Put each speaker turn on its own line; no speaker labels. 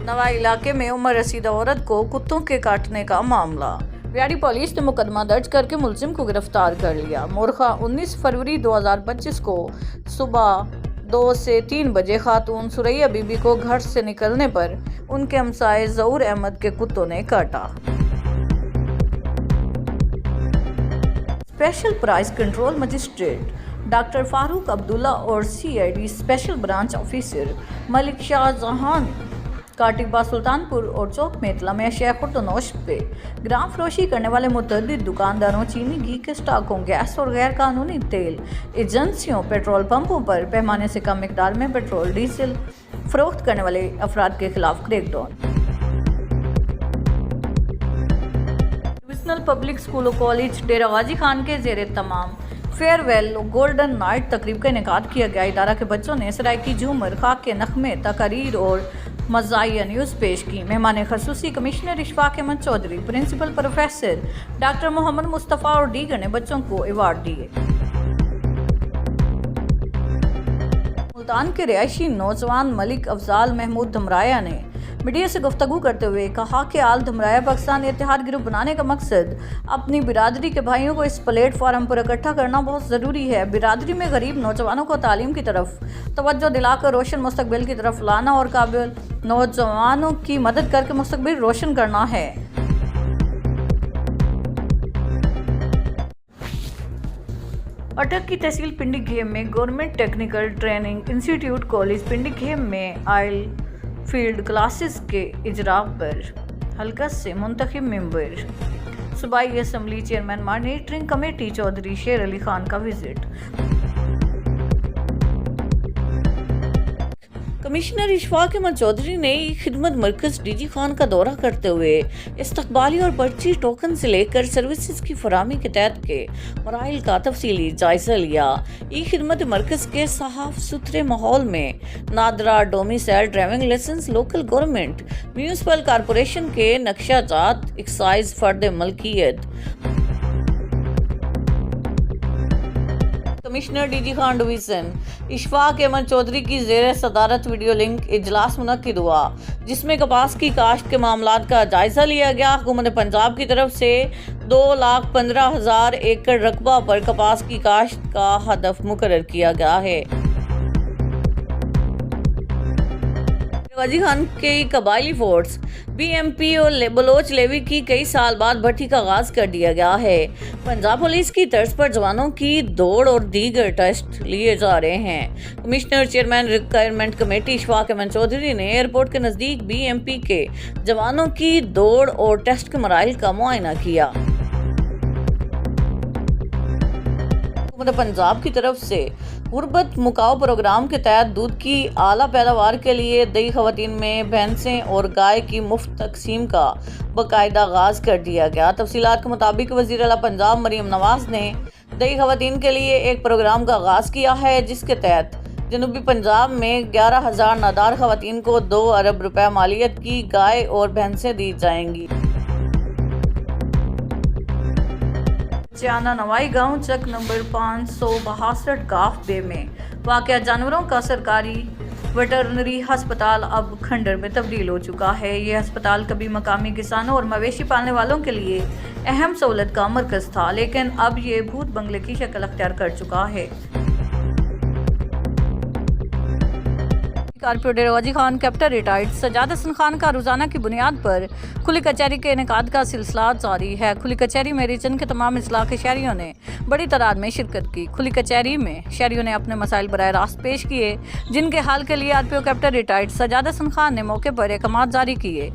नवाई इलाके में उम्र रसीदा औरत को कुत्तों के काटने का मामला। व्यारी पुलिस ने मुकदमा दर्ज करके मुलजिम को गिरफ्तार कर लिया। मोरखा 19 फरवरी 2025 को सुबह 2 से 3 बजे खातून सुरैया बीबी को घर से निकलने पर उनके हमसाये ज़हूर अहमद के कुत्तों ने काटा। Special price control magistrate doctor Farooq Abdullah और CID special branch officer Malik Shahjahan काटिबा सुल्तानपुर और चौक में इतला में अशिया खुर्दनोश पे ग्राम फरोशी करने वाले मुतअद्दिद दुकानदारों, चीनी, घी के स्टॉकों, गैस और गैर कानूनी तेल एजेंसियों, पेट्रोल पंपों पर पैमाने से कम मिकदार में पेट्रोल डीजल फरोख्त करने वाले अफराद के खिलाफ क्रैकडाउन। डिविजनल पब्लिक स्कूल और कॉलेज डेरा गाजी खान के ज़ेरे तमाम फेयरवेल गोल्डन नाइट तकरीब का इनेकाद किया गया। इदारा के बच्चों ने सराइकी झूमर, खाक के नख्मे, तकारीर और मज़ाहिया न्यूज़ पेश की। मेहमान ख़ुसूसी commissioner Ishfaq Ahmad Chaudhry, principal professor doctor Mohammad Mustafa और दीगर ने बच्चों को अवार्ड दिए। मुल्तान के रिहायशी नौजवान मलिक अफजाल महमूद धमराया ने मीडिया से गुफ्तगू करते हुए कहा कि आल धमराया पाकिस्तान इत्तेहाद ग्रुप बनाने का मकसद अपनी बिरादरी के भाइयों को इस प्लेटफार्म पर इकट्ठा करना बहुत ज़रूरी है। बिरादरी में गरीब नौजवानों को तालीम की तरफ तवज्जो दिलाकर रोशन मुस्तकबिल की तरफ लाना और काबिल नौजवानों की मदद करके मुस्तकबिल रोशन करना है। अटक की तहसील पिंडी घेम में government technical training institute college Pindi घेम में आयल फील्ड क्लासेस के इजरा पर हल्का से मुंतखब मेंबर सूबाई assembly chairman monitoring committee Chaudhry Sher Ali Khan का विजिट। कमिश्नर इशफाक अहमद चौधरी ने खिदमत मरकज़ DG खान का दौरा करते हुए इस्तकबाली और पर्ची टोकन से लेकर सर्विसेज की फराहमी के तहत के मराइल का तफसीली जायजा लिया। खिदमत मरकज़ के साफ सुथरे माहौल में NADRA domicile driving licence, local government municipal corporation के नक्शाजात, एक्साइज फर्द मलकियत, commissioner DG Khan division Ishfaq Ahmad Chaudhry की ज़ेर सदारत वीडियो लिंक इजलास मुनक्किद हुआ, जिसमें कपास की काश्त के मामलात का जायजा लिया गया। हुकूमत पंजाब की तरफ से 2,15,000 एकड़ रकबा पर कपास की काश्त का हदफ मुकर्रर किया गया है। गाजी खान के कबायली फोर्स BMP और बलोच लेवी की कई साल बाद भर्ती का आगाज कर दिया गया है। पंजाब पुलिस की तर्ज पर जवानों की दौड़ और दीगर टेस्ट लिए जा रहे हैं। Commissioner chairman requirement committee Ishfaq Ahmad Chaudhry ने एयरपोर्ट के नज़दीक BMP के जवानों की दौड़ और टेस्ट के मराइल का मुआयना किया। पंजाब की तरफ से गुर्बत मुकाओ प्रोग्राम के तहत दूध की आला पैदावार के लिए दही खवातीन में भैंसें और गाय की मुफ्त तकसीम का बाकायदा आगाज कर दिया गया। तफसीलात के मुताबिक वज़ीर आला पंजाब मरीम नवाज ने दही खवातीन के लिए एक प्रोग्राम का आगाज किया है, जिसके तहत जनूबी पंजाब में 11,000 नादार खवातीन को 2 अरब रुपए मालियत की गाय और भैंसें दी जाएंगी। चाना नवाई गांव चक नंबर 562 काफ बे में वाक़या जानवरों का सरकारी वेटरनरी अस्पताल अब खंडर में तब्दील हो चुका है। ये अस्पताल कभी मकामी किसानों और मवेशी पालने वालों के लिए अहम सहूलत का मरकज़ था, लेकिन अब ये भूत बंगले की शक्ल अख्तियार कर चुका है। Corporator Ghazi Khan captain retired Sajjad Hasan Khan का रोजाना की बुनियाद पर खुली कचहरी के इनेकाद का सिलसिला जारी है। खुली कचहरी में रीजन के तमाम इजला के शहरियों ने बड़ी तादाद में शिरकत की। खुली कचहरी में शहरियों ने अपने मसाइल बराह रास्त पेश किए, जिनके हल के लिए RPO captain retired Sajjad Hasan Khan ने मौके पर अहकाम जारी किए।